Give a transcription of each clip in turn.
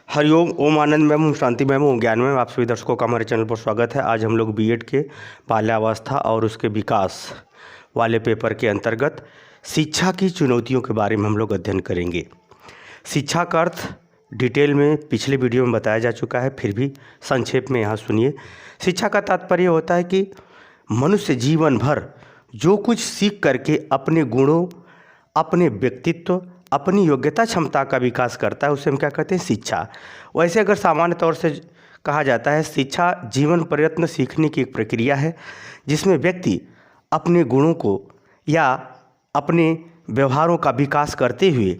हरिओम। ओम आनंद ma'am, Om Shanti ma'am, ओम ज्ञान ma'am, आप सभी दर्शकों का हमारे चैनल पर स्वागत है। आज हम लोग बीएड के बाल्यावस्था और उसके विकास वाले पेपर के अंतर्गत शिक्षा की चुनौतियों के बारे में हम लोग अध्ययन करेंगे। शिक्षा का अर्थ डिटेल में पिछले वीडियो में बताया जा चुका है, फिर भी संक्षेप में यहाँ सुनिए। शिक्षा का तात्पर्य होता है कि मनुष्य जीवन भर जो कुछ सीख करके अपने गुणों, अपने व्यक्तित्व, अपनी योग्यता क्षमता का विकास करता है, उसे हम क्या कहते हैं? शिक्षा। वैसे अगर सामान्य तौर से कहा जाता है, शिक्षा जीवन प्रयत्न सीखने की एक प्रक्रिया है जिसमें व्यक्ति अपने गुणों को या अपने व्यवहारों का विकास करते हुए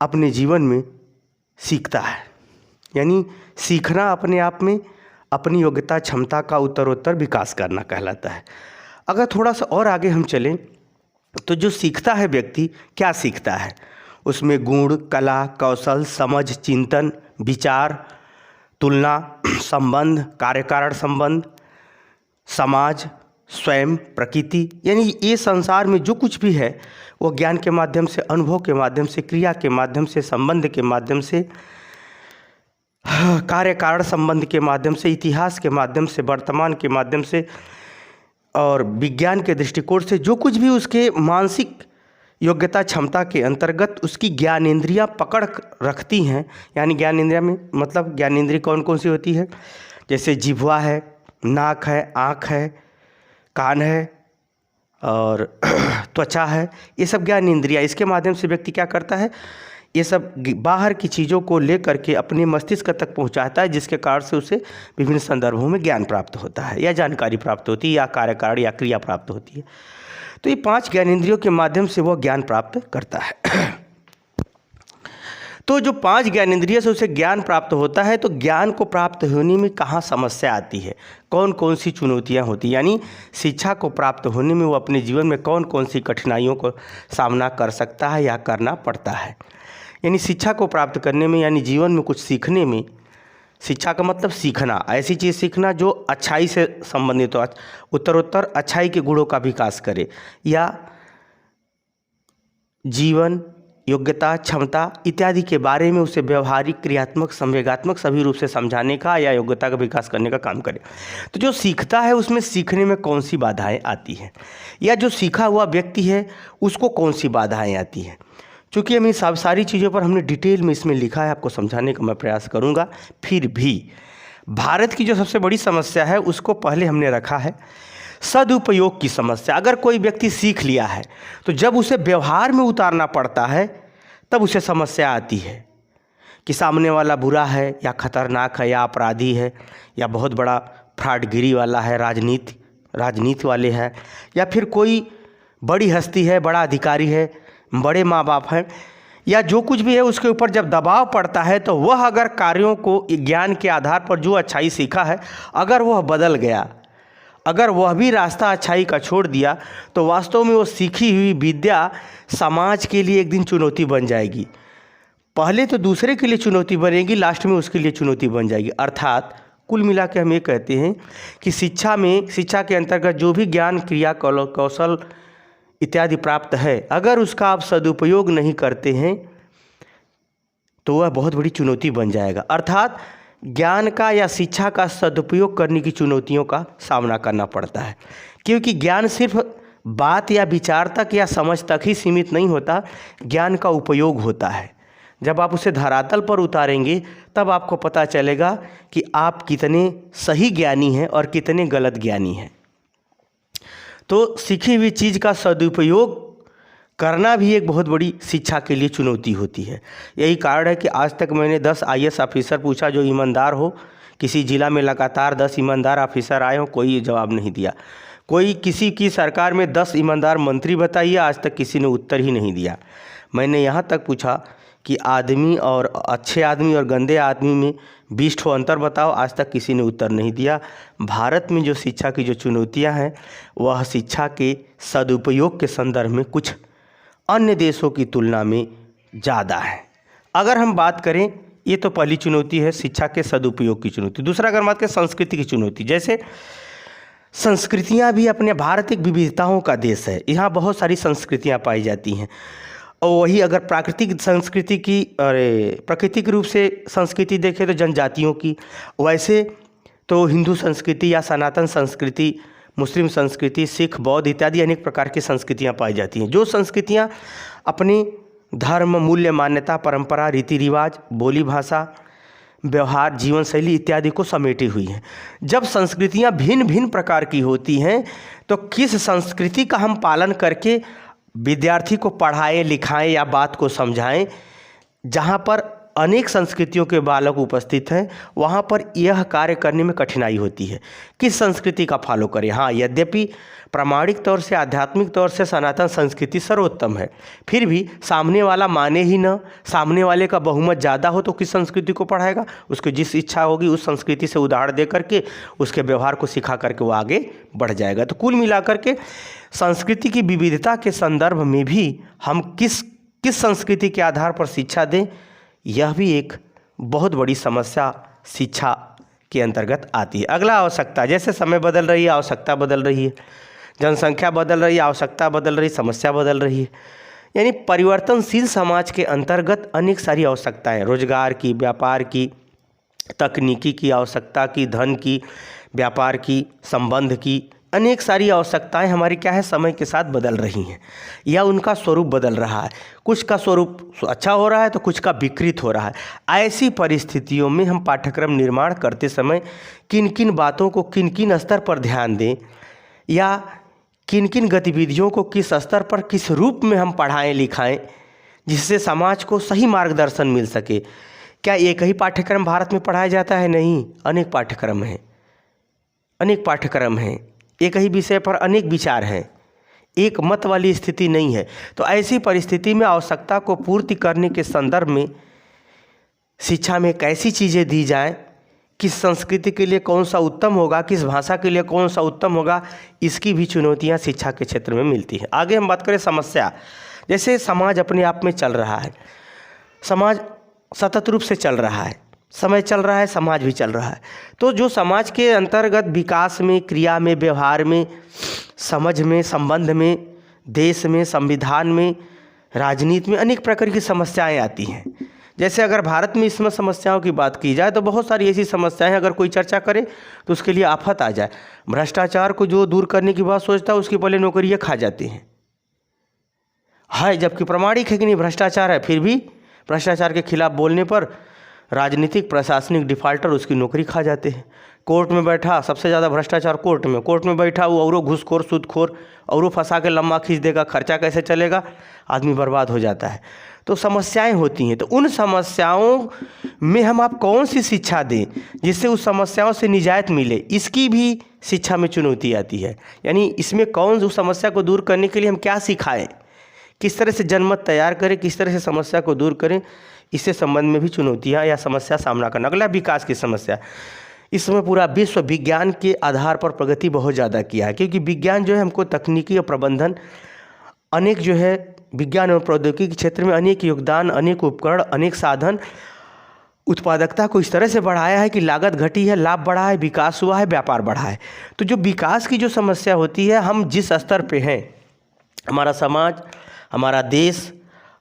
अपने जीवन में सीखता है। यानी सीखना अपने आप में अपनी योग्यता क्षमता का उत्तरोत्तर विकास करना कहलाता है। अगर थोड़ा सा और आगे हम चलें तो जो सीखता है व्यक्ति क्या सीखता है? उसमें गुण, कला, कौशल, समझ, चिंतन, विचार, तुलना, संबंध, कार्यकारण संबंध, समाज, स्वयं, प्रकृति, यानी ये संसार में जो कुछ भी है वो ज्ञान के माध्यम से, अनुभव के माध्यम से, क्रिया के माध्यम से, संबंध के माध्यम से, कार्यकारण संबंध के माध्यम से, इतिहास के माध्यम से, वर्तमान के माध्यम से और विज्ञान के दृष्टिकोण से जो कुछ भी उसके मानसिक योग्यता क्षमता के अंतर्गत उसकी ज्ञानेंद्रियां पकड़ रखती हैं। यानी ज्ञानेंद्रिया में मतलब ज्ञानेंद्रिय कौन कौन सी होती है? जैसे जिह्वा है, नाक है, आँख है, कान है और त्वचा है, ये सब ज्ञानेंद्रियां। इसके माध्यम से व्यक्ति क्या करता है? ये सब बाहर की चीज़ों को ले करके अपने मस्तिष्क तक पहुंचाता है, जिसके कारण से उसे विभिन्न संदर्भों में ज्ञान प्राप्त होता है या जानकारी प्राप्त होती है या कार्यकारण या क्रिया प्राप्त होती है। तो ये 5 ज्ञानेंद्रियों के माध्यम से वह ज्ञान प्राप्त करता है। तो जो 5 ज्ञानेंद्रिय से उसे ज्ञान प्राप्त होता है, तो ज्ञान को प्राप्त होने में कहाँ समस्या आती है, कौन कौन सी चुनौतियाँ होती हैं? यानी शिक्षा को प्राप्त होने में वो अपने जीवन में कौन कौन सी कठिनाइयों को सामना कर सकता है या करना पड़ता है। यानी शिक्षा को प्राप्त करने में, यानी जीवन में कुछ सीखने में, शिक्षा का मतलब सीखना, ऐसी चीज़ सीखना जो अच्छाई से संबंधित हो, उत्तरोत्तर अच्छाई के गुणों का विकास करे, या जीवन, योग्यता, क्षमता इत्यादि के बारे में उसे व्यवहारिक, क्रियात्मक, संवेगात्मक सभी रूप से समझाने का या योग्यता का विकास करने का काम करे। तो जो सीखता है उसमें सीखने में कौन सी बाधाएं आती हैं, या जो सीखा हुआ व्यक्ति है उसको कौन सी बाधाएं आती हैं? चूँकि हम सब सारी चीज़ों पर हमने डिटेल में इसमें लिखा है, आपको समझाने का मैं प्रयास करूँगा। फिर भी भारत की जो सबसे बड़ी समस्या है उसको पहले हमने रखा है, सदुपयोग की समस्या। अगर कोई व्यक्ति सीख लिया है तो जब उसे व्यवहार में उतारना पड़ता है तब उसे समस्या आती है कि सामने वाला बुरा है या खतरनाक है या अपराधी है या बहुत बड़ा फ्रॉडगिरी वाला है, राजनीति वाले हैं, या फिर कोई बड़ी हस्ती है, बड़ा अधिकारी है, बड़े माँ बाप हैं, या जो कुछ भी है उसके ऊपर जब दबाव पड़ता है तो वह अगर कार्यों को ज्ञान के आधार पर जो अच्छाई सीखा है अगर वह बदल गया, अगर वह भी रास्ता अच्छाई का छोड़ दिया, तो वास्तव में वो सीखी हुई विद्या समाज के लिए एक दिन चुनौती बन जाएगी। पहले तो दूसरे के लिए चुनौती बनेगी, लास्ट में उसके लिए चुनौती बन जाएगी। अर्थात कुल मिला के हम ये कहते हैं कि शिक्षा के अंतर्गत जो भी ज्ञान, क्रिया, कौशल इत्यादि प्राप्त है, अगर उसका आप सदुपयोग नहीं करते हैं तो वह बहुत बड़ी चुनौती बन जाएगा। अर्थात ज्ञान का या शिक्षा का सदुपयोग करने की चुनौतियों का सामना करना पड़ता है, क्योंकि ज्ञान सिर्फ बात या विचार तक या समझ तक ही सीमित नहीं होता, ज्ञान का उपयोग होता है। जब आप उसे धरातल पर उतारेंगे तब आपको पता चलेगा कि आप कितने सही ज्ञानी हैं और कितने गलत ज्ञानी हैं। तो सीखी हुई चीज़ का सदुपयोग करना भी एक बहुत बड़ी शिक्षा के लिए चुनौती होती है। यही कारण है कि आज तक मैंने 10 IAS ऑफिसर पूछा जो ईमानदार हो, किसी ज़िला में लगातार 10 ईमानदार ऑफिसर आए हों, कोई जवाब नहीं दिया। कोई किसी की सरकार में 10 ईमानदार मंत्री बताइए, आज तक किसी ने उत्तर ही नहीं दिया। मैंने यहाँ तक पूछा कि आदमी और अच्छे आदमी और गंदे आदमी में 20 ठो अंतर बताओ, आज तक किसी ने उत्तर नहीं दिया। भारत में जो शिक्षा की जो चुनौतियां हैं वह शिक्षा के सदुपयोग के संदर्भ में कुछ अन्य देशों की तुलना में ज़्यादा है। अगर हम बात करें, ये तो पहली चुनौती है शिक्षा के सदुपयोग की चुनौती। दूसरा अगर बात करें संस्कृति की चुनौती, जैसे संस्कृतियाँ भी अपने, भारत एक विविधताओं का देश है, यहाँ बहुत सारी संस्कृतियाँ पाई जाती हैं और वही अगर प्राकृतिक संस्कृति की प्राकृतिक रूप से संस्कृति देखें तो जनजातियों की, वैसे तो हिंदू संस्कृति या सनातन संस्कृति, मुस्लिम संस्कृति, सिख, बौद्ध इत्यादि अनेक प्रकार की संस्कृतियाँ पाई जाती हैं। जो संस्कृतियाँ अपने धर्म, मूल्य, मान्यता, परंपरा, रीति रिवाज, बोली भाषा, व्यवहार, जीवन शैली इत्यादि को समेटी हुई हैं। जब संस्कृतियाँ भिन्न भिन्न प्रकार की होती हैं तो किस संस्कृति का हम पालन करके विद्यार्थी को पढ़ाएं, लिखाएं या बात को समझाएं, जहाँ पर अनेक संस्कृतियों के बालक उपस्थित हैं वहाँ पर यह कार्य करने में कठिनाई होती है। किस संस्कृति का फॉलो करें? हाँ, यद्यपि प्रामाणिक तौर से, आध्यात्मिक तौर से सनातन संस्कृति सर्वोत्तम है, फिर भी सामने वाला माने ही न, सामने वाले का बहुमत ज़्यादा हो तो किस संस्कृति को पढ़ाएगा? उसकी जिस इच्छा होगी उस संस्कृति से उदाहरण दे करके उसके व्यवहार को सिखा करके वो आगे बढ़ जाएगा। तो कुल मिलाकर के संस्कृति की विविधता के संदर्भ में भी हम किस संस्कृति के आधार पर शिक्षा दें, यह भी एक बहुत बड़ी समस्या शिक्षा के अंतर्गत आती है। अगला आवश्यकता, जैसे समय बदल रही है, आवश्यकता बदल रही है, जनसंख्या बदल रही है, आवश्यकता बदल रही, समस्या बदल रही है। यानी परिवर्तनशील समाज के अंतर्गत अनेक सारी आवश्यकताएं, रोजगार की, व्यापार की, तकनीकी की आवश्यकता की, धन की, व्यापार की, संबंध की, अनेक सारी आवश्यकताएं हमारी क्या है, समय के साथ बदल रही हैं या उनका स्वरूप बदल रहा है। कुछ का स्वरूप अच्छा हो रहा है तो कुछ का विकृत हो रहा है। ऐसी परिस्थितियों में हम पाठ्यक्रम निर्माण करते समय किन किन बातों को किन किन स्तर पर ध्यान दें या किन किन गतिविधियों को किस स्तर पर किस रूप में हम पढ़ाएं लिखाएं जिससे समाज को सही मार्गदर्शन मिल सके। क्या एक ही पाठ्यक्रम भारत में पढ़ाया जाता है? नहीं, अनेक पाठ्यक्रम हैं, अनेक पाठ्यक्रम हैं, एक ही विषय पर अनेक विचार हैं, एक मत वाली स्थिति नहीं है। तो ऐसी परिस्थिति में आवश्यकता को पूर्ति करने के संदर्भ में शिक्षा में कैसी चीज़ें दी जाएं, किस संस्कृति के लिए कौन सा उत्तम होगा, किस भाषा के लिए कौन सा उत्तम होगा, इसकी भी चुनौतियां शिक्षा के क्षेत्र में मिलती हैं। आगे हम बात करें समस्या। जैसे समाज अपने आप में चल रहा है, समाज सतत रूप से चल रहा है, समय चल रहा है, समाज भी चल रहा है। तो जो समाज के अंतर्गत विकास में, क्रिया में, व्यवहार में, समझ में, संबंध में, देश में, संविधान में, राजनीति में अनेक प्रकार की समस्याएं आती हैं। जैसे अगर भारत में इसमें समस्याओं की बात की जाए तो बहुत सारी ऐसी समस्याएं हैं, अगर कोई चर्चा करे तो उसके लिए आफत आ जाए। भ्रष्टाचार को जो दूर करने की बात सोचता है उसकी पहले नौकरियाँ खा जाती हैं, है जबकि प्रमाणिक है कि नहीं भ्रष्टाचार है, फिर भी भ्रष्टाचार के खिलाफ बोलने पर राजनीतिक प्रशासनिक डिफाल्टर उसकी नौकरी खा जाते हैं। कोर्ट में बैठा, सबसे ज़्यादा भ्रष्टाचार कोर्ट में बैठा, वो औरों घूसखोर, सूदखोर, औरों फंसा के लम्बा खींच देगा, खर्चा कैसे चलेगा, आदमी बर्बाद हो जाता है। तो समस्याएं होती हैं। तो उन समस्याओं में हम आप कौन सी शिक्षा दें जिससे उस समस्याओं से निजात मिले, इसकी भी शिक्षा में चुनौती आती है। यानी इसमें कौन उस समस्या को दूर करने के लिए हम क्या सिखाएं, किस तरह से जनमत तैयार करें, किस तरह से समस्या को दूर करें, इससे संबंध में भी चुनौतियां या समस्या सामना करना। अगला विकास की समस्या। इसमें पूरा विश्व विज्ञान के आधार पर प्रगति बहुत ज़्यादा किया है, क्योंकि विज्ञान जो है हमको तकनीकी और प्रबंधन अनेक जो है विज्ञान और प्रौद्योगिकी के क्षेत्र में अनेक योगदान, अनेक उपकरण, अनेक साधन, उत्पादकता को इस तरह से बढ़ाया है कि लागत घटी है, लाभ बढ़ा है, विकास हुआ है, व्यापार बढ़ा है। तो जो विकास की जो समस्या होती है, हम जिस स्तर पे हैं, हमारा समाज, हमारा देश,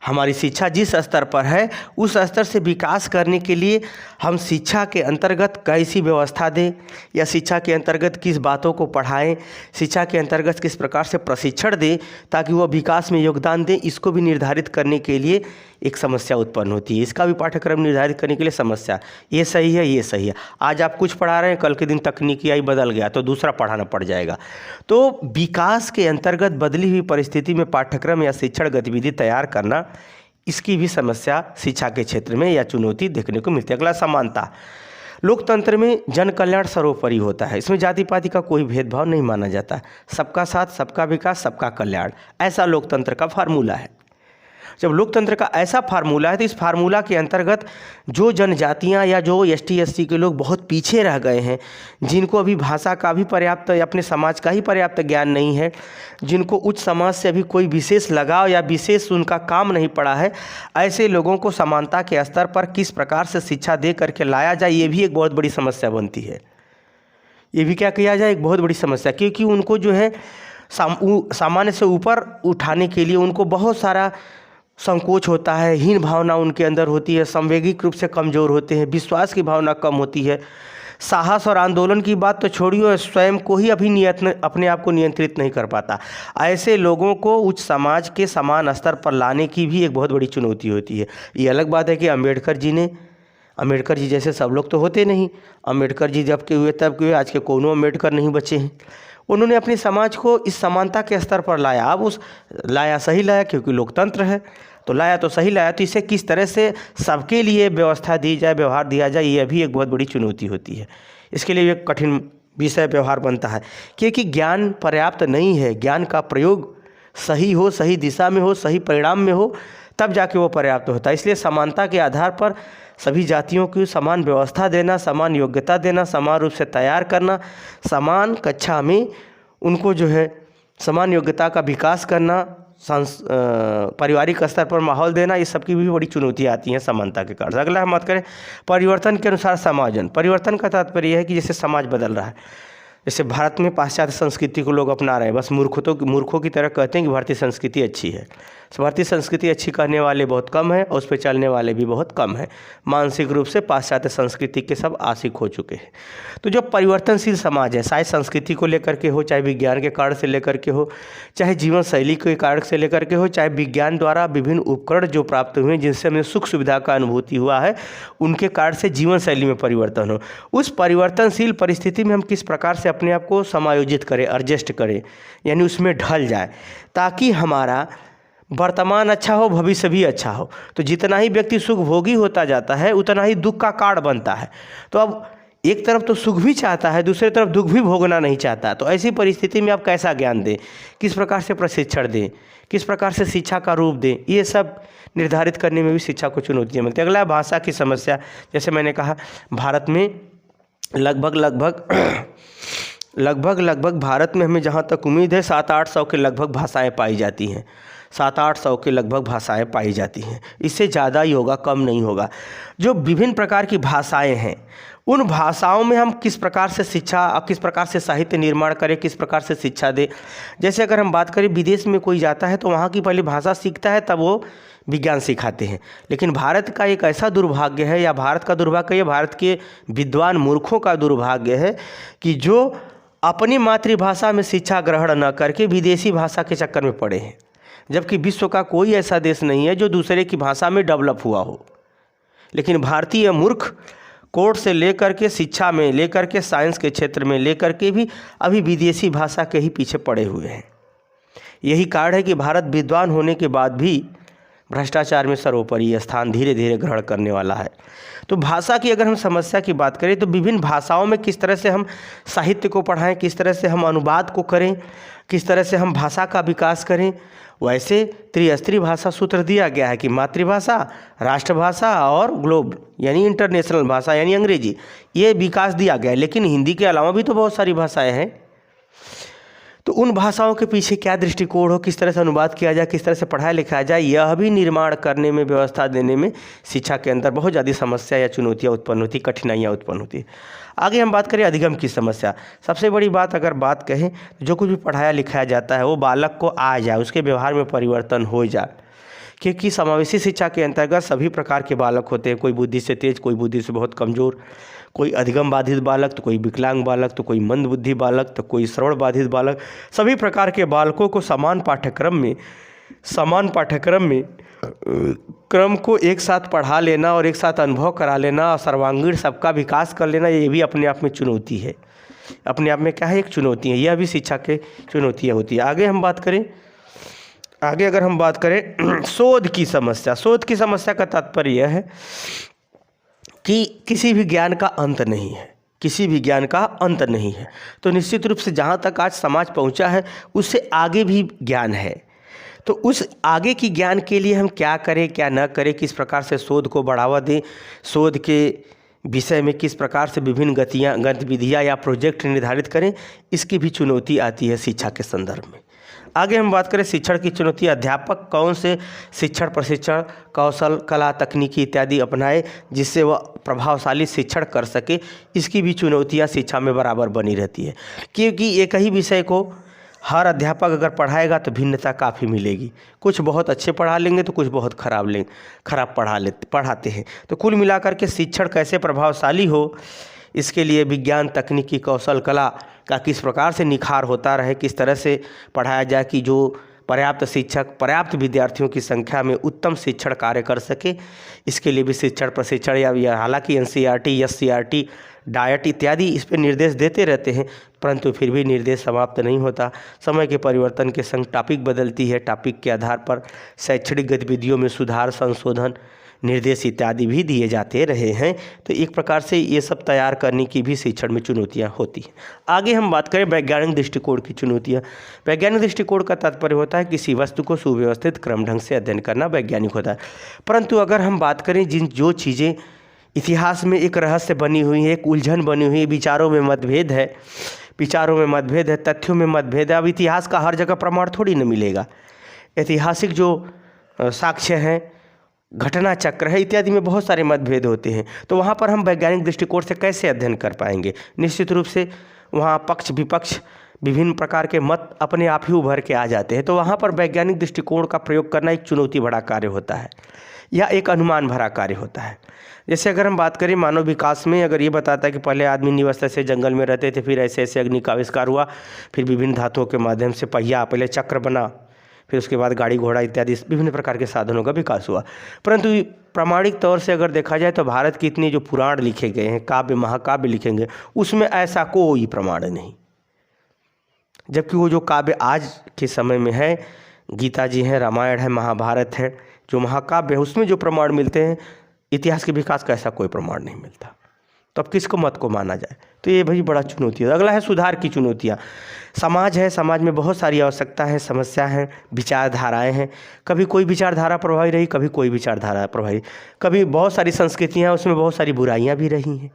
हमारी शिक्षा जिस स्तर पर है उस स्तर से विकास करने के लिए हम शिक्षा के अंतर्गत कैसी व्यवस्था दें या शिक्षा के अंतर्गत किस बातों को पढ़ाएं, शिक्षा के अंतर्गत किस प्रकार से प्रशिक्षण दें ताकि वह विकास में योगदान दें, इसको भी निर्धारित करने के लिए एक समस्या उत्पन्न होती है। इसका भी पाठ्यक्रम निर्धारित करने के लिए समस्या, ये सही है, ये सही है। आज आप कुछ पढ़ा रहे हैं, कल के दिन तकनीकी आई बदल गया तो दूसरा पढ़ाना पड़ जाएगा। तो विकास के अंतर्गत बदली हुई परिस्थिति में पाठ्यक्रम या शिक्षण गतिविधि तैयार करना, इसकी भी समस्या शिक्षा के क्षेत्र में या चुनौती देखने को मिलती है। अगला समानता। लोकतंत्र में जन कल्याण सर्वोपरि होता है, इसमें जाति पाति का कोई भेदभाव नहीं माना जाता। सबका साथ, सबका विकास, सबका कल्याण, ऐसा लोकतंत्र का फार्मूला है। जब लोकतंत्र का ऐसा फार्मूला है तो इस फार्मूला के अंतर्गत जो जनजातियां या जो एसटी एससी के लोग बहुत पीछे रह गए हैं, जिनको अभी भाषा का भी पर्याप्त, अपने समाज का ही पर्याप्त ज्ञान नहीं है, जिनको उच्च समाज से अभी कोई विशेष लगाव या विशेष उनका काम नहीं पड़ा है, ऐसे लोगों को समानता के स्तर पर किस प्रकार से शिक्षा दे करके लाया जाए, ये भी एक बहुत बड़ी समस्या बनती है। ये भी क्या किया जाए, एक बहुत बड़ी समस्या, क्योंकि उनको जो है सामान्य से ऊपर उठाने के लिए उनको बहुत सारा संकोच होता है, हीन भावना उनके अंदर होती है, संवेगिक रूप से कमज़ोर होते हैं, विश्वास की भावना कम होती है, साहस और आंदोलन की बात तो छोड़िए, स्वयं को ही अपने आप को नियंत्रित नहीं कर पाता। ऐसे लोगों को उच्च समाज के समान स्तर पर लाने की भी एक बहुत बड़ी चुनौती होती है। ये अलग बात है कि अम्बेडकर जी जैसे सब लोग तो होते नहीं। अम्बेडकर जी जब के हुए तब के हुए, आज के कोनो अम्बेडकर नहीं बचे हैं। उन्होंने अपने समाज को इस समानता के स्तर पर लाया। अब सही लाया क्योंकि लोकतंत्र है, तो लाया तो सही लाया। तो इसे किस तरह से सबके लिए व्यवस्था दी जाए, व्यवहार दिया जाए, ये भी एक बहुत बड़ी चुनौती होती है। इसके लिए एक कठिन विषय व्यवहार बनता है, क्योंकि ज्ञान पर्याप्त नहीं है। ज्ञान का प्रयोग सही हो, सही दिशा में हो, सही परिणाम में हो, तब जाके वो पर्याप्त होता है। इसलिए समानता के आधार पर सभी जातियों की समान व्यवस्था देना, समान योग्यता देना, समान रूप से तैयार करना, समान कक्षा में उनको जो है समान योग्यता का विकास करना, पारिवारिक स्तर पर माहौल देना, ये सब की भी बड़ी चुनौतियाँ आती हैं समानता के कारण। अगला हम बात करें परिवर्तन के अनुसार समाजन। परिवर्तन का तात्पर्य यह है कि जैसे समाज बदल रहा है, जैसे भारत में पाश्चात्य संस्कृति को लोग अपना रहे हैं, बस मूर्खों की तरह कहते हैं कि भारतीय संस्कृति अच्छी है। भारतीय संस्कृति अच्छी कहने वाले बहुत कम हैं और उस पर चलने वाले भी बहुत कम हैं। मानसिक रूप से पाश्चात्य संस्कृति के सब आशिक हो चुके हैं। तो जो परिवर्तनशील समाज है, चाहे संस्कृति को लेकर के हो, चाहे विज्ञान के कारण से लेकर के हो, चाहे जीवन शैली के कारण से लेकर के हो, चाहे विज्ञान द्वारा विभिन्न उपकरण जो प्राप्त हुए जिनसे हमें सुख सुविधा का अनुभूति हुआ है, उनके कारण से जीवन शैली में परिवर्तन हो, उस परिवर्तनशील परिस्थिति में हम किस प्रकार से अपने आप को समायोजित करें, एडजस्ट करें, यानी उसमें ढल जाए, ताकि हमारा वर्तमान अच्छा हो, भविष्य भी अच्छा हो। तो जितना ही व्यक्ति सुख भोगी होता जाता है, उतना ही दुख का कारण बनता है। तो अब एक तरफ तो सुख भी चाहता है, दूसरी तरफ दुख भी भोगना नहीं चाहता। तो ऐसी परिस्थिति में आप कैसा ज्ञान दें, किस प्रकार से प्रशिक्षण दें, किस प्रकार से शिक्षा का रूप दें, ये सब निर्धारित करने में भी शिक्षा को चुनौतियाँ मिलती हैं। अगला भाषा की समस्या। जैसे मैंने कहा, भारत में लगभग भारत में हमें जहाँ तक उम्मीद है 700-800 के लगभग भाषाएं पाई जाती हैं। 700-800 के लगभग भाषाएं पाई जाती हैं। इससे ज़्यादा ही होगा, कम नहीं होगा। जो विभिन्न प्रकार की भाषाएं हैं, उन भाषाओं में हम किस प्रकार से शिक्षा और किस प्रकार से साहित्य निर्माण करें, किस प्रकार से शिक्षा दें। जैसे अगर हम बात करें, विदेश में कोई जाता है तो वहाँ की पहले भाषा सीखता है, तब वो विज्ञान सिखाते हैं। लेकिन भारत का एक ऐसा दुर्भाग्य है, या भारत का दुर्भाग्य है, भारत के विद्वान मूर्खों का दुर्भाग्य है कि जो अपनी मातृभाषा में शिक्षा ग्रहण न करके विदेशी भाषा के चक्कर में पड़े हैं। जबकि विश्व का कोई ऐसा देश नहीं है जो दूसरे की भाषा में डेवलप हुआ हो, लेकिन भारतीय मूर्ख कोर्ट से लेकर के शिक्षा में लेकर के साइंस के क्षेत्र में लेकर के भी अभी विदेशी भाषा के ही पीछे पड़े हुए हैं। यही कारण है कि भारत विद्वान होने के बाद भी भ्रष्टाचार में सर्वोपरि स्थान धीरे धीरे ग्रहण करने वाला है। तो भाषा की अगर हम समस्या की बात करें, तो विभिन्न भाषाओं में किस तरह से हम साहित्य को पढ़ाएं, किस तरह से हम अनुवाद को करें, किस तरह से हम भाषा का विकास करें। वैसे त्रिस्तरीय भाषा सूत्र दिया गया है कि मातृभाषा, राष्ट्रभाषा और ग्लोब यानी इंटरनेशनल भाषा यानी अंग्रेजी, ये विकास दिया गया है। लेकिन हिंदी के अलावा भी तो बहुत सारी भाषाएं हैं। तो उन भाषाओं के पीछे क्या दृष्टिकोण हो, किस तरह से अनुवाद किया जाए, किस तरह से पढ़ाया लिखाया जाए, यह भी निर्माण करने में, व्यवस्था देने में शिक्षा के अंदर बहुत ज़्यादा समस्या या चुनौतियाँ उत्पन्न होती, कठिनाइयाँ उत्पन्न होती। आगे हम बात करें अधिगम की समस्या। सबसे बड़ी बात अगर बात कहें, जो कुछ भी पढ़ाया लिखाया जाता है वो बालक को आ जाए, उसके व्यवहार में परिवर्तन हो जाए। क्योंकि समावेशी शिक्षा के अंतर्गत सभी प्रकार के बालक होते हैं, कोई बुद्धि से तेज, कोई बुद्धि से बहुत कमज़ोर, कोई अधिगम बाधित बालक, तो कोई विकलांग बालक, तो कोई मंद बुद्धि बालक, तो कोई श्रवण बाधित बालक। सभी प्रकार के बालकों को समान पाठ्यक्रम में क्रम को एक साथ पढ़ा लेना और एक साथ अनुभव करा लेना और सर्वांगीण सबका विकास कर लेना, ये भी अपने आप में चुनौती है। अपने आप में क्या है, एक चुनौती है। यह भी शिक्षा के चुनौतियाँ होती है। आगे अगर हम बात करें शोध की समस्या। शोध की समस्या का तात्पर्य यह है कि किसी भी ज्ञान का अंत नहीं है, किसी भी ज्ञान का अंत नहीं है। तो निश्चित रूप से जहाँ तक आज समाज पहुँचा है, उससे आगे भी ज्ञान है। तो उस आगे की ज्ञान के लिए हम क्या करें, क्या न करें, किस प्रकार से शोध को बढ़ावा दें, शोध के विषय में किस प्रकार से विभिन्न गतिविधियाँ या प्रोजेक्ट निर्धारित करें, इसकी भी चुनौती आती है शिक्षा के संदर्भ में। आगे हम बात करें शिक्षण की चुनौती। अध्यापक कौन से शिक्षण, प्रशिक्षण, कौशल, कला, तकनीकी इत्यादि अपनाए जिससे वह प्रभावशाली शिक्षण कर सके, इसकी भी चुनौतियाँ शिक्षा में बराबर बनी रहती है। क्योंकि एक ही विषय को हर अध्यापक अगर पढ़ाएगा तो भिन्नता काफ़ी मिलेगी। कुछ बहुत अच्छे पढ़ा लेंगे तो कुछ बहुत खराब पढ़ाते हैं। तो कुल मिलाकर के शिक्षण कैसे प्रभावशाली हो, इसके लिए विज्ञान, तकनीकी, कौशल, कला का किस प्रकार से निखार होता रहे, किस तरह से पढ़ाया जाए कि जो पर्याप्त शिक्षक पर्याप्त विद्यार्थियों की संख्या में उत्तम शिक्षण कार्य कर सके, इसके लिए भी शिक्षण प्रशिक्षण या हालांकि NCERT, SCERT, डायट इत्यादि इस पर निर्देश देते रहते हैं, परंतु फिर भी निर्देश समाप्त नहीं होता। समय के परिवर्तन के संग टॉपिक बदलती है, टॉपिक के आधार पर शैक्षणिक गतिविधियों में सुधार, संशोधन, निर्देश इत्यादि भी दिए जाते रहे हैं। तो एक प्रकार से ये सब तैयार करने की भी शिक्षण में चुनौतियाँ होती हैं। आगे हम बात करें वैज्ञानिक दृष्टिकोण की चुनौतियाँ। वैज्ञानिक दृष्टिकोण का तात्पर्य होता है किसी वस्तु को सुव्यवस्थित क्रम ढंग से अध्ययन करना वैज्ञानिक होता है। परंतु अगर हम बात करें जो चीज़ें इतिहास में एक रहस्य बनी हुई है, एक उलझन बनी हुई है, विचारों में मतभेद है, तथ्यों में मतभेद है। अब इतिहास का हर जगह प्रमाण थोड़ी न मिलेगा। ऐतिहासिक जो साक्ष्य हैं, घटना चक्र है इत्यादि में बहुत सारे मतभेद होते हैं। तो वहाँ पर हम वैज्ञानिक दृष्टिकोण से कैसे अध्ययन कर पाएंगे? निश्चित रूप से वहाँ पक्ष विपक्ष विभिन्न प्रकार के मत अपने आप ही उभर के आ जाते हैं। तो वहाँ पर वैज्ञानिक दृष्टिकोण का प्रयोग करना एक चुनौती भरा कार्य होता है या एक अनुमान भरा कार्य होता है। जैसे अगर हम बात करें मानव विकास में, अगर ये बताता है कि पहले आदमी निवस्त से जंगल में रहते थे, फिर ऐसे ऐसे अग्नि का आविष्कार हुआ, फिर विभिन्न धातुओं के माध्यम से पहिया, पहले चक्र बना, फिर उसके बाद गाड़ी घोड़ा इत्यादि विभिन्न प्रकार के साधनों का विकास हुआ। परंतु प्रामाणिक तौर से अगर देखा जाए तो भारत के इतने जो पुराण लिखे गए हैं, काव्य महाकाव्य लिखे गए, उसमें ऐसा कोई प्रमाण नहीं। जबकि वो जो काव्य आज के समय में है, गीता जी है, रामायण है, महाभारत है, जो महाकाव्य है, उसमें जो प्रमाण मिलते हैं, इतिहास के विकास का ऐसा कोई प्रमाण नहीं मिलता। तो अब किसको मत को माना जाए? तो ये भाई बड़ा चुनौती है। अगला है सुधार की चुनौतियाँ। समाज है, समाज में बहुत सारी आवश्यकता है, समस्या है, विचारधाराएं हैं। कभी कोई विचारधारा प्रभावी रही, कभी कोई विचारधारा प्रभावी, कभी बहुत सारी संस्कृतियाँ हैं, उसमें बहुत सारी बुराइयाँ भी रही हैं।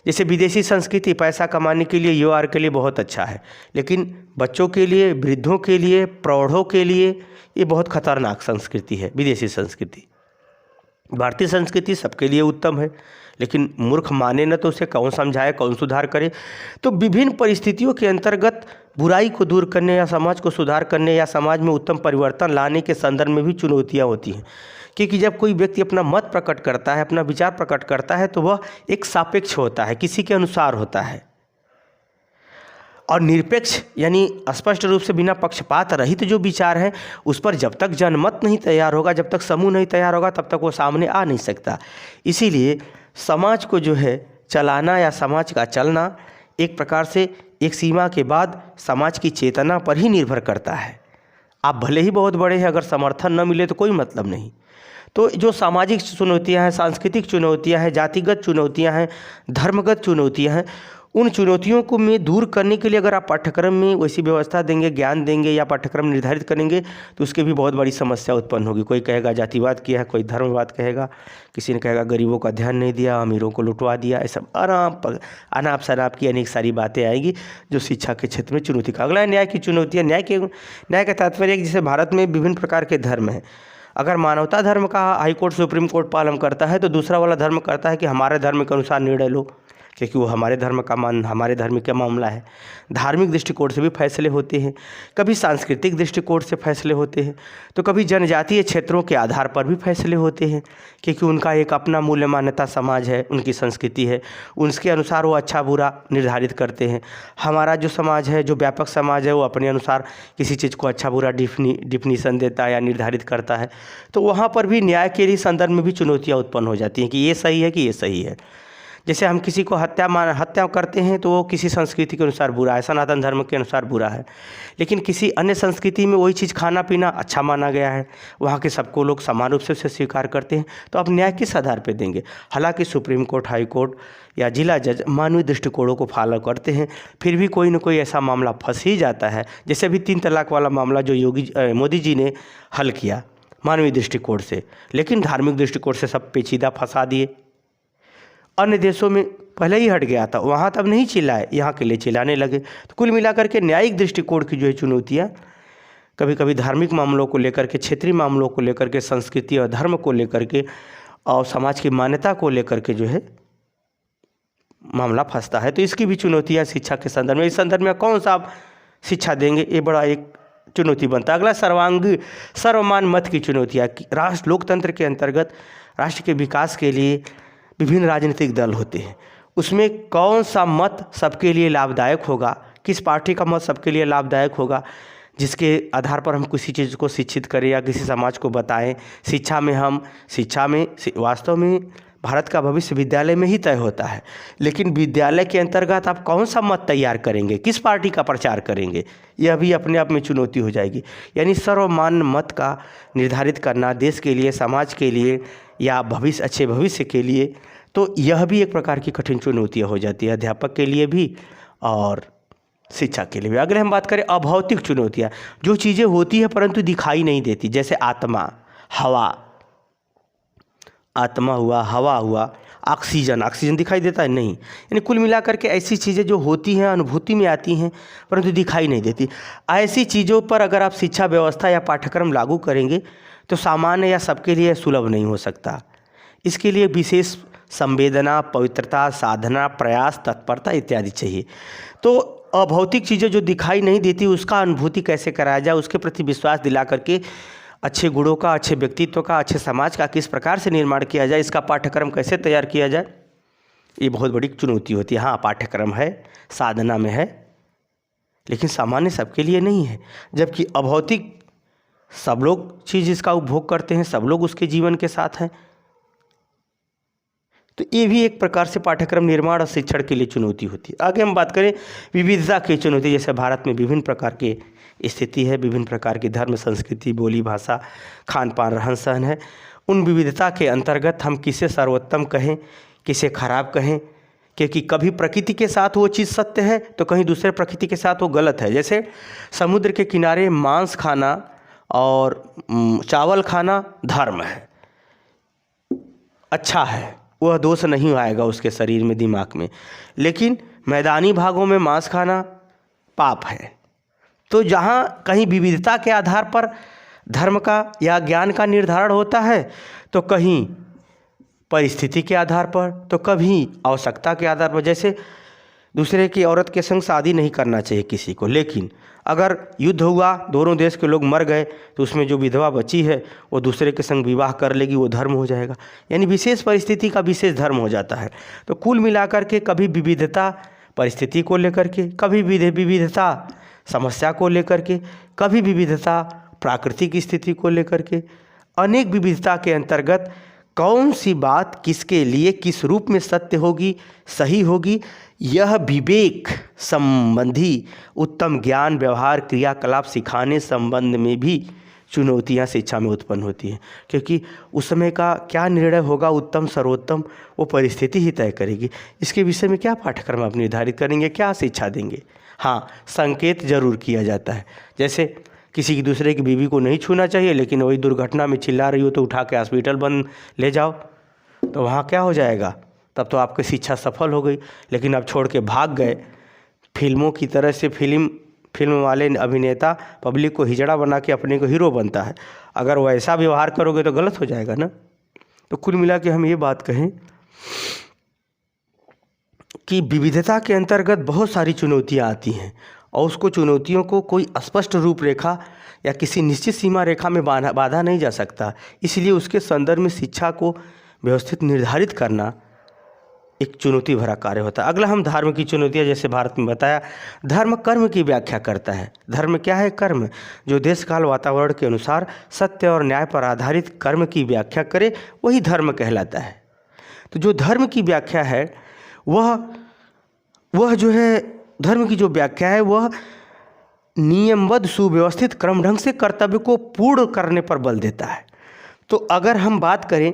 जैसे विदेशी संस्कृति पैसा कमाने के लिए, युवा के लिए बहुत अच्छा है, लेकिन बच्चों के लिए, वृद्धों के लिए, प्रौढ़ों के लिए ये बहुत खतरनाक संस्कृति है विदेशी संस्कृति। भारतीय संस्कृति सबके लिए उत्तम है, लेकिन मूर्ख माने न तो उसे कौन समझाए, कौन सुधार करे। तो विभिन्न परिस्थितियों के अंतर्गत बुराई को दूर करने या समाज को सुधार करने या समाज में उत्तम परिवर्तन लाने के संदर्भ में भी चुनौतियाँ होती हैं। क्योंकि जब कोई व्यक्ति अपना मत प्रकट करता है, अपना विचार प्रकट करता है, तो वह एक सापेक्ष होता है, किसी के अनुसार होता है। और निरपेक्ष यानी स्पष्ट रूप से बिना पक्षपात रहित जो विचार है, उस पर जब तक जनमत नहीं तैयार होगा, जब तक समूह नहीं तैयार होगा, तब तक वो सामने आ नहीं सकता। इसीलिए समाज को जो है चलाना या समाज का चलना एक प्रकार से एक सीमा के बाद समाज की चेतना पर ही निर्भर करता है। आप भले ही बहुत बड़े हैं, अगर समर्थन न मिले तो कोई मतलब नहीं। तो जो सामाजिक चुनौतियां हैं, सांस्कृतिक चुनौतियां हैं, जातिगत चुनौतियां हैं, धर्मगत चुनौतियां हैं, उन चुनौतियों को में दूर करने के लिए अगर आप पाठ्यक्रम में वैसी व्यवस्था देंगे, ज्ञान देंगे या पाठ्यक्रम निर्धारित करेंगे, तो उसके भी बहुत बड़ी समस्या उत्पन्न होगी। कोई कहेगा जातिवाद किया है, कोई धर्मवाद कहेगा, किसी ने कहेगा गरीबों का ध्यान नहीं दिया, अमीरों को लुटवा दिया। ऐसा अनाप शनाप की अनेक सारी बातें आएंगी जो शिक्षा के क्षेत्र में चुनौती का। अगला है न्याय की चुनौतियाँ। न्याय का तात्पर्य है कि जैसे भारत में विभिन्न प्रकार के धर्म हैं, अगर मानवता धर्म का हाईकोर्ट सुप्रीम कोर्ट पालन करता है, तो दूसरा वाला धर्म करता है कि हमारे धर्म के अनुसार निर्णय लो, क्योंकि वो हमारे धर्म का मामला है। धार्मिक दृष्टिकोण से भी फैसले होते हैं, कभी सांस्कृतिक दृष्टिकोण से फैसले होते हैं, तो कभी जनजातीय क्षेत्रों के आधार पर भी फैसले होते हैं, क्योंकि उनका एक अपना मूल्य मान्यता समाज है, उनकी संस्कृति है, उसके अनुसार वो अच्छा बुरा निर्धारित करते हैं। हमारा जो समाज है, जो व्यापक समाज है, वो अपने अनुसार किसी चीज़ को अच्छा बुरा डिफिनीसन देता है या निर्धारित करता है। तो वहाँ पर भी न्याय के संदर्भ में भी चुनौतियाँ उत्पन्न हो जाती हैं कि ये सही है कि ये सही है। जैसे हम किसी को हत्या करते हैं तो वो किसी संस्कृति के अनुसार बुरा है, सनातन धर्म के अनुसार बुरा है, लेकिन किसी अन्य संस्कृति में वही चीज़ खाना पीना अच्छा माना गया है, वहाँ के सबको लोग समान रूप से उसे स्वीकार करते हैं। तो आप न्याय किस आधार पर देंगे? हालांकि सुप्रीम कोर्ट, हाई कोर्ट या जिला जज मानवीय दृष्टिकोणों को फॉलो करते हैं, फिर भी कोई न कोई ऐसा मामला फंस ही जाता है। जैसे अभी 3 तलाक वाला मामला जो मोदी जी ने हल किया मानवीय दृष्टिकोण से, लेकिन धार्मिक दृष्टिकोण से सब पेचीदा फंसा दिए। अन्य देशों में पहले ही हट गया था, वहाँ तब नहीं चिल्लाए, यहाँ के लिए चिल्लाने लगे। तो कुल मिलाकर के न्यायिक दृष्टिकोण की जो है चुनौतियाँ कभी कभी धार्मिक मामलों को लेकर के, क्षेत्रीय मामलों को लेकर के, संस्कृति और धर्म को लेकर के और समाज की मान्यता को लेकर के जो है मामला फंसता है। तो इसकी भी चुनौतियाँ शिक्षा के संदर्भ में, इस संदर्भ में कौन सा आप शिक्षा देंगे, ये बड़ा एक चुनौती बनता है। अगला सर्वमान मत की चुनौतियाँ। राष्ट्र लोकतंत्र के अंतर्गत राष्ट्र के विकास के लिए विभिन्न राजनीतिक दल होते हैं, उसमें कौन सा मत सबके लिए लाभदायक होगा, किस पार्टी का मत सबके लिए लाभदायक होगा, जिसके आधार पर हम किसी चीज़ को शिक्षित करें या किसी समाज को बताएं। शिक्षा में वास्तव में भारत का भविष्य विद्यालय में ही तय होता है, लेकिन विद्यालय के अंतर्गत आप कौन सा मत तैयार करेंगे, किस पार्टी का प्रचार करेंगे, यह भी अपने आप में चुनौती हो जाएगी। यानी सर्वमान्य मत का निर्धारित करना देश के लिए, समाज के लिए या अच्छे भविष्य के लिए, तो यह भी एक प्रकार की कठिन चुनौतियाँ हो जाती है, अध्यापक के लिए भी और शिक्षा के लिए भी। अगर हम बात करें अभौतिक चुनौतियाँ, जो चीज़ें होती है परंतु दिखाई नहीं देती, जैसे आत्मा हुआ, हवा हुआ, ऑक्सीजन दिखाई देता है नहीं। यानी कुल मिलाकर के ऐसी चीज़ें जो होती हैं, अनुभूति में आती हैं परंतु दिखाई नहीं देती, ऐसी चीज़ों पर अगर आप शिक्षा व्यवस्था या पाठ्यक्रम लागू करेंगे तो सामान्य या सबके लिए सुलभ नहीं हो सकता। इसके लिए विशेष संवेदना, पवित्रता, साधना, प्रयास, तत्परता इत्यादि चाहिए। तो अभौतिक चीज़ें जो दिखाई नहीं देती उसका अनुभूति कैसे कराया जाए, उसके प्रति विश्वास दिला करके अच्छे गुणों का, अच्छे व्यक्तित्व का, अच्छे समाज का किस प्रकार से निर्माण किया जाए, इसका पाठ्यक्रम कैसे तैयार किया जाए, ये बहुत बड़ी चुनौती होती है। हाँ, पाठ्यक्रम है, साधना में है, लेकिन सामान्य सबके लिए नहीं है। जबकि अभौतिक सब लोग चीज़ इसका उपभोग करते हैं, सब लोग उसके जीवन के साथ हैं। तो ये भी एक प्रकार से पाठ्यक्रम निर्माण और शिक्षण के लिए चुनौती होती है। आगे हम बात करें विविधता की चुनौती। जैसे भारत में विभिन्न प्रकार के स्थिति है, विभिन्न प्रकार की धर्म, संस्कृति, बोली, भाषा, खान पान, रहन सहन है। उन विविधता के अंतर्गत हम किसे सर्वोत्तम कहें, किसे खराब कहें, क्योंकि कभी प्रकृति के साथ वो चीज़ सत्य है तो कहीं दूसरे प्रकृति के साथ वो गलत है। जैसे समुद्र के किनारे मांस खाना और चावल खाना धर्म है, अच्छा है, वह दोष नहीं आएगा उसके शरीर में, दिमाग में, लेकिन मैदानी भागों में मांस खाना पाप है। तो जहाँ कहीं विविधता के आधार पर धर्म का या ज्ञान का निर्धारण होता है, तो कहीं परिस्थिति के आधार पर, तो कभी आवश्यकता के आधार पर। जैसे दूसरे की औरत के संग शादी नहीं करना चाहिए किसी को, लेकिन अगर युद्ध हुआ, दोनों देश के लोग मर गए, तो उसमें जो विधवा बची है वो दूसरे के संग विवाह कर लेगी, वो धर्म हो जाएगा। यानी विशेष परिस्थिति का विशेष धर्म हो जाता है। तो कुल मिलाकर के कभी विविधता परिस्थिति को लेकर के, कभी विविधता समस्या को लेकर के, कभी विविधता प्राकृतिक स्थिति को लेकर के, अनेक विविधता के अंतर्गत कौन सी बात किसके लिए किस रूप में सत्य होगी, सही होगी, यह विवेक संबंधी उत्तम ज्ञान, व्यवहार, क्रियाकलाप सिखाने संबंध में भी चुनौतियां शिक्षा में उत्पन्न होती हैं। क्योंकि उस समय का क्या निर्णय होगा, उत्तम सर्वोत्तम, वो परिस्थिति ही तय करेगी। इसके विषय में क्या पाठ्यक्रम आप निर्धारित करेंगे, क्या शिक्षा देंगे। हाँ, संकेत जरूर किया जाता है। जैसे किसी की दूसरे की बीवी को नहीं छूना चाहिए, लेकिन वही दुर्घटना में चिल्ला रही हो तो उठा के हॉस्पिटल बंद ले जाओ, तो वहाँ क्या हो जाएगा, तब तो आपकी शिक्षा सफल हो गई। लेकिन आप छोड़ के भाग गए, फिल्मों की तरह से फिल्म वाले अभिनेता पब्लिक को हिजड़ा बना के अपने को हीरो बनता है। अगर वो ऐसा व्यवहार करोगे तो गलत हो जाएगा ना। तो कुल मिला के हम ये बात कहें कि विविधता के अंतर्गत बहुत सारी चुनौतियाँ आती हैं, और उसको चुनौतियों को कोई स्पष्ट रूपरेखा या किसी निश्चित सीमा रेखा में बांधा नहीं जा सकता। इसलिए उसके संदर्भ में शिक्षा को व्यवस्थित निर्धारित करना एक चुनौती भरा कार्य होता है। अगला हम धर्म की चुनौतियाँ, जैसे भारत में बताया, धर्म कर्म की व्याख्या करता है। धर्म क्या है? कर्म, जो देश काल वातावरण के अनुसार सत्य और न्याय पर आधारित कर्म की व्याख्या करे वही धर्म कहलाता है। तो जो धर्म की व्याख्या है वह जो है, धर्म की जो व्याख्या है वह नियमबद्ध सुव्यवस्थित क्रम ढंग से कर्तव्य को पूर्ण करने पर बल देता है। तो अगर हम बात करें,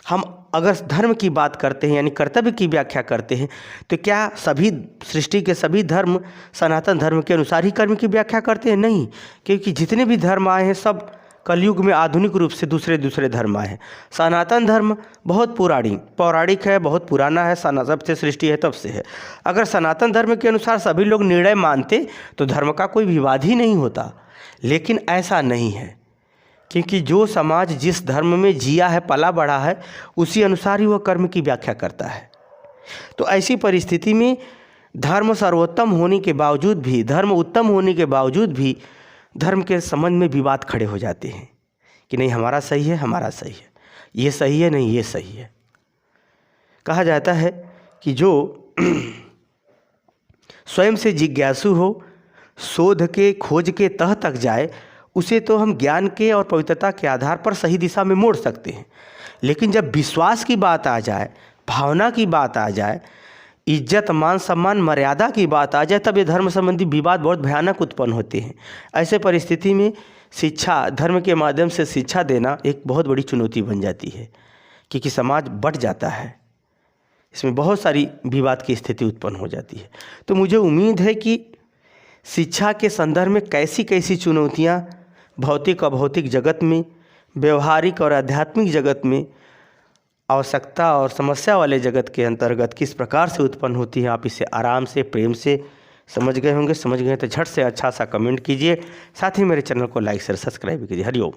हम अगर धर्म की बात करते हैं यानी कर्तव्य की व्याख्या करते हैं, तो क्या सभी सृष्टि के सभी धर्म सनातन धर्म के अनुसार ही कर्म की व्याख्या करते हैं? नहीं, क्योंकि जितने भी धर्म आए हैं सब कलयुग में आधुनिक रूप से दूसरे धर्म आए हैं। सनातन धर्म बहुत पौराणिक है, बहुत पुराना है, जब से सृष्टि है तब से है। अगर सनातन धर्म के अनुसार सभी लोग निर्णय मानते तो धर्म का कोई विवाद ही नहीं होता, लेकिन ऐसा नहीं है, क्योंकि जो समाज जिस धर्म में जिया है, पला बढ़ा है, उसी अनुसार ही वह कर्म की व्याख्या करता है। तो ऐसी परिस्थिति में धर्म सर्वोत्तम होने के बावजूद भी, धर्म उत्तम होने के बावजूद भी धर्म के संबंध में विवाद खड़े हो जाते हैं कि नहीं हमारा सही है, हमारा सही है, ये सही है, नहीं ये सही है। कहा जाता है कि जो स्वयं से जिज्ञासु हो, शोध के खोज के तह तक जाए, उसे तो हम ज्ञान के और पवित्रता के आधार पर सही दिशा में मोड़ सकते हैं। लेकिन जब विश्वास की बात आ जाए, भावना की बात आ जाए, इज्जत मान सम्मान मर्यादा की बात आ जाए, तब ये धर्म संबंधी विवाद बहुत भयानक उत्पन्न होते हैं। ऐसे परिस्थिति में शिक्षा, धर्म के माध्यम से शिक्षा देना एक बहुत बड़ी चुनौती बन जाती है, क्योंकि समाज बँट जाता है, इसमें बहुत सारी विवाद की स्थिति उत्पन्न हो जाती है। तो मुझे उम्मीद है कि शिक्षा के संदर्भ में कैसी कैसी चुनौतियाँ भौतिक अभौतिक जगत में, व्यवहारिक और आध्यात्मिक जगत में, आवश्यकता और समस्या वाले जगत के अंतर्गत किस प्रकार से उत्पन्न होती है, आप इसे आराम से, प्रेम से समझ गए होंगे। समझ गए तो झट से अच्छा सा कमेंट कीजिए, साथ ही मेरे चैनल को लाइक शेयर सब्सक्राइब कीजिए। हरिओम।